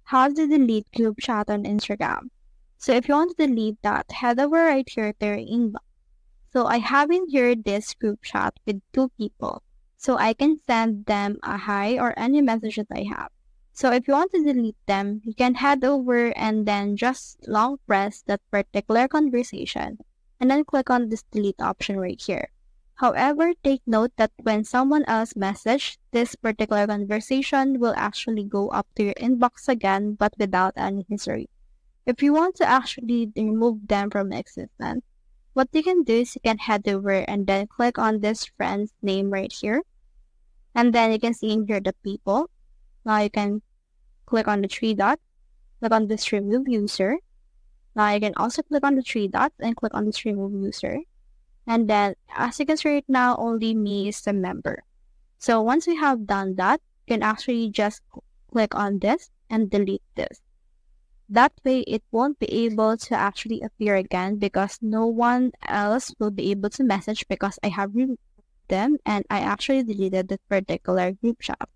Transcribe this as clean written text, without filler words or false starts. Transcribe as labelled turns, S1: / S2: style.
S1: How to delete group chat on Instagram. So if you want to delete that, head over right here to your inbox. So I have in here this group chat with two people. So I can send them a hi or any message that I have. So if you want to delete them, you can head over and then just long press that particular conversation and then click on this delete option right here. However, take note that when someone else message, this particular conversation will actually go up to your inbox again but without any history. If you want to actually remove them from existence, what you can do is you can head over and then click on this friend's name right here. And then you can see in here the people. Now you can click on the three dots, click on this remove user. Now you can also click on the three dots and click on this remove user. And then as you can see right now, only me is the member. So once we have done that, you can actually just click on this and delete this. That way, it won't be able to actually appear again because no one else will be able to message because I have removed them and I actually deleted this particular group chat.